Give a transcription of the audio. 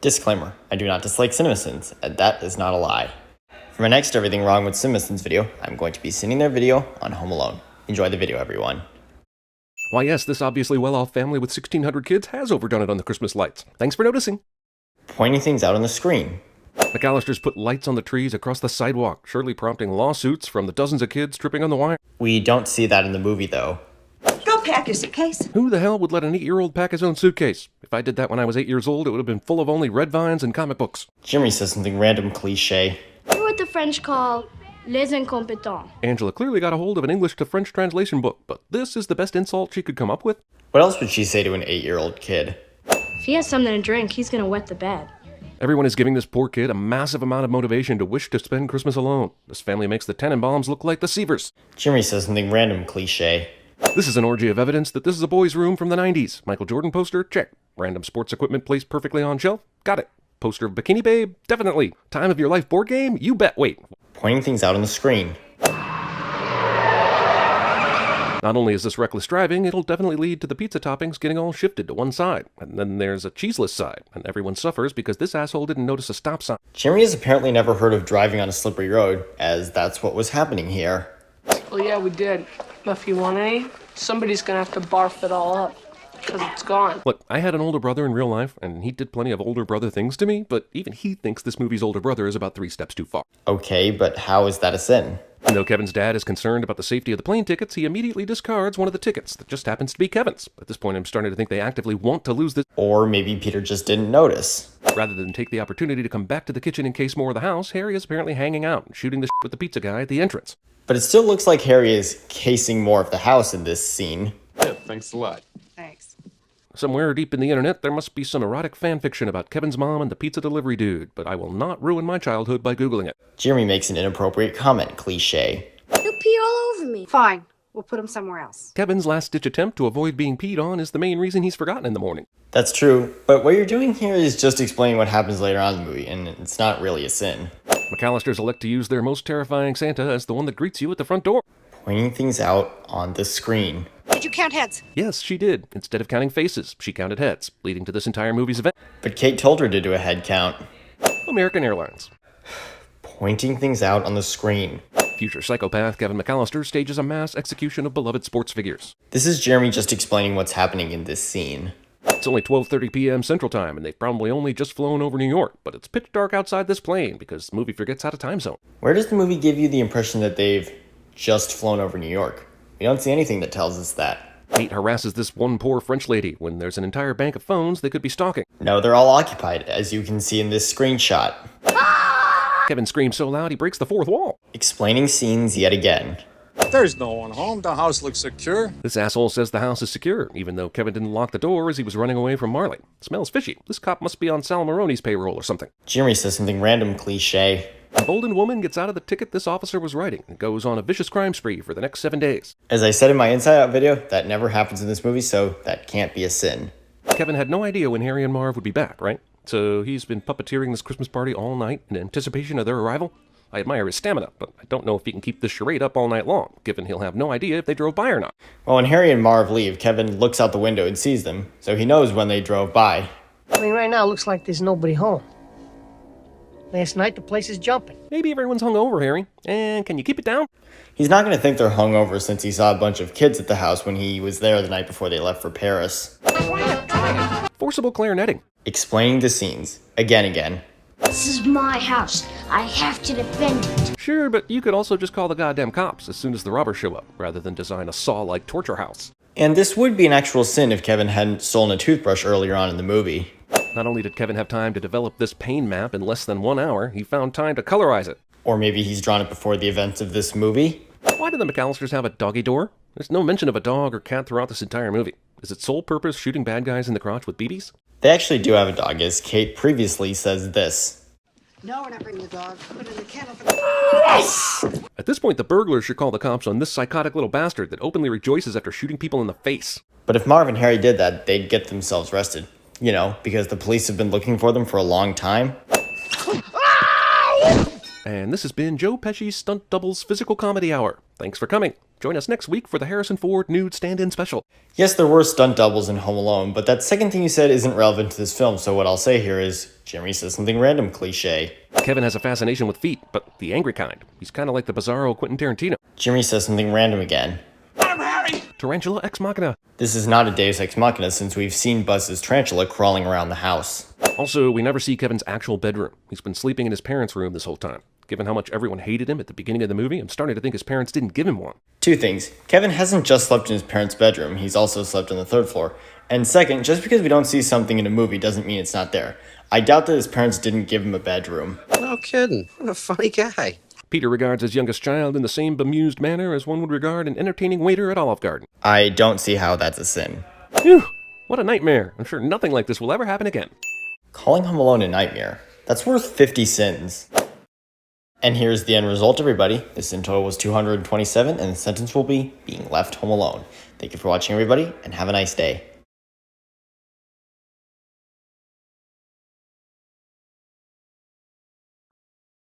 Disclaimer, I do not dislike CinemaSins, and that is not a lie. For my next Everything Wrong with CinemaSins video, I'm going to be sending their video on Home Alone. Enjoy the video, everyone. Why yes, this obviously well-off family with 1,600 kids has overdone it on the Christmas lights. Thanks for noticing. Pointing things out on the screen. McAllister's put lights on the trees across the sidewalk, surely prompting lawsuits from the dozens of kids tripping on the wire. We don't see that in the movie, though. Go pack your suitcase. Who the hell would let an 8-year-old pack his own suitcase? If I did that when I was 8 years old, it would have been full of only red vines and comic books. Jimmy says something random cliche. You're what the French call les incompetents. Angela clearly got a hold of an English to French translation book, but this is the best insult she could come up with. What else would she say to an 8-year-old kid? If he has something to drink, he's gonna wet the bed. Everyone is giving this poor kid a massive amount of motivation to wish to spend Christmas alone. This family makes the Tenenbaums look like the Seavers. Jimmy says something random cliche. This is an orgy of evidence that this is a boy's room from the 90s. Michael Jordan poster? Check. Random sports equipment placed perfectly on shelf? Got it. Poster of Bikini Babe? Definitely. Time of your life board game? You bet. Wait. Pointing things out on the screen. Not only is this reckless driving, it'll definitely lead to the pizza toppings getting all shifted to one side. And then there's a cheeseless side, and everyone suffers because this asshole didn't notice a stop sign. Jimmy has apparently never heard of driving on a slippery road, as that's what was happening here. Well, yeah, we did. But if you want any, somebody's gonna have to barf it all up, because it's gone. Look, I had an older brother in real life, and he did plenty of older brother things to me, but even he thinks this movie's older brother is about 3 steps too far. Okay, but how is that a sin? Even though Kevin's dad is concerned about the safety of the plane tickets, he immediately discards one of the tickets that just happens to be Kevin's. At this point, I'm starting to think they actively want to lose this. Or maybe Peter just didn't notice. Rather than take the opportunity to come back to the kitchen and case more of the house, Harry is apparently hanging out and shooting the shit with the pizza guy at the entrance. But it still looks like Harry is casing more of the house in this scene. Yeah, thanks a lot. Thanks. Somewhere deep in the internet, there must be some erotic fanfiction about Kevin's mom and the pizza delivery dude, but I will not ruin my childhood by Googling it. Jeremy makes an inappropriate comment, cliche. He'll pee all over me. Fine. We'll put him somewhere else. Kevin's last-ditch attempt to avoid being peed on is the main reason he's forgotten in the morning. That's true, but what you're doing here is just explaining what happens later on in the movie, and it's not really a sin. McAllisters elect to use their most terrifying Santa as the one that greets you at the front door. Pointing things out on the screen. Did you count heads? Yes, she did. Instead of counting faces, she counted heads, leading to this entire movie's event. But Kate told her to do a head count. American Airlines. Pointing things out on the screen. Future psychopath Kevin McAllister stages a mass execution of beloved sports figures. This is Jeremy just explaining what's happening in this scene. It's only 12:30 p.m. Central Time, and they've probably only just flown over New York, but it's pitch dark outside this plane because the movie forgets how to time zone. Where does the movie give you the impression that they've just flown over New York? We don't see anything that tells us that. Kate harasses this one poor French lady when there's an entire bank of phones they could be stalking. No, they're all occupied, as you can see in this screenshot. Kevin screams so loud he breaks the fourth wall. Explaining scenes yet again. There's no one home. The house looks secure. This asshole says the house is secure, even though Kevin didn't lock the door as he was running away from Marley. Smells fishy. This cop must be on Sal Maroni's payroll or something. Jeremy says something random cliche. A bolden woman gets out of the ticket this officer was writing and goes on a vicious crime spree for the next 7 days. As I said in my Inside Out video, that never happens in this movie, so that can't be a sin. Kevin had no idea when Harry and Marv would be back, right? So he's been puppeteering this Christmas party all night in anticipation of their arrival. I admire his stamina, but I don't know if he can keep this charade up all night long, given he'll have no idea if they drove by or not. Well, when Harry and Marv leave, Kevin looks out the window and sees them, so he knows when they drove by. I mean, right now it looks like there's nobody home. Last night the place is jumping. Maybe everyone's hungover, Harry. And can you keep it down? He's not going to think they're hungover since he saw a bunch of kids at the house when he was there the night before they left for Paris. Forcible clarinetting. Explaining the scenes. Again. This is my house. I have to defend it. Sure, but you could also just call the goddamn cops as soon as the robbers show up, rather than design a Saw-like torture house. And this would be an actual sin if Kevin hadn't stolen a toothbrush earlier on in the movie. Not only did Kevin have time to develop this pain map in less than 1 hour, he found time to colorize it. Or maybe he's drawn it before the events of this movie. Why do the McAllisters have a doggy door? There's no mention of a dog or cat throughout this entire movie. Is its sole purpose shooting bad guys in the crotch with BBs? They actually do have a dog, as Kate previously says this. No, we're not bringing the dog. Put it in the kennel for the... Yes! At this point, the burglars should call the cops on this psychotic little bastard that openly rejoices after shooting people in the face. But if Marv and Harry did that, they'd get themselves arrested. You know, because the police have been looking for them for a long time. And this has been Joe Pesci's Stunt Doubles Physical Comedy Hour. Thanks for coming. Join us next week for the Harrison Ford nude stand-in special. Yes, there were stunt doubles in Home Alone, but that second thing you said isn't relevant to this film, so what I'll say here is, Jeremy says something random cliche. Kevin has a fascination with feet, but the angry kind. He's kind of like the bizarro Quentin Tarantino. Jeremy says something random again. Tarantula Ex Machina. This is not a Deus Ex Machina since we've seen Buzz's tarantula crawling around the house. Also, we never see Kevin's actual bedroom. He's been sleeping in his parents' room this whole time. Given how much everyone hated him at the beginning of the movie, I'm starting to think his parents didn't give him one. Two things. Kevin hasn't just slept in his parents' bedroom, he's also slept on the third floor. And second, just because we don't see something in a movie doesn't mean it's not there. I doubt that his parents didn't give him a bedroom. No kidding. What a funny guy. Peter regards his youngest child in the same bemused manner as one would regard an entertaining waiter at Olive Garden. I don't see how that's a sin. Phew, what a nightmare. I'm sure nothing like this will ever happen again. Calling Home Alone a nightmare. That's worth 50 sins. And here's the end result, everybody. The sin total was 227, and the sentence will be being left home alone. Thank you for watching, everybody, and have a nice day.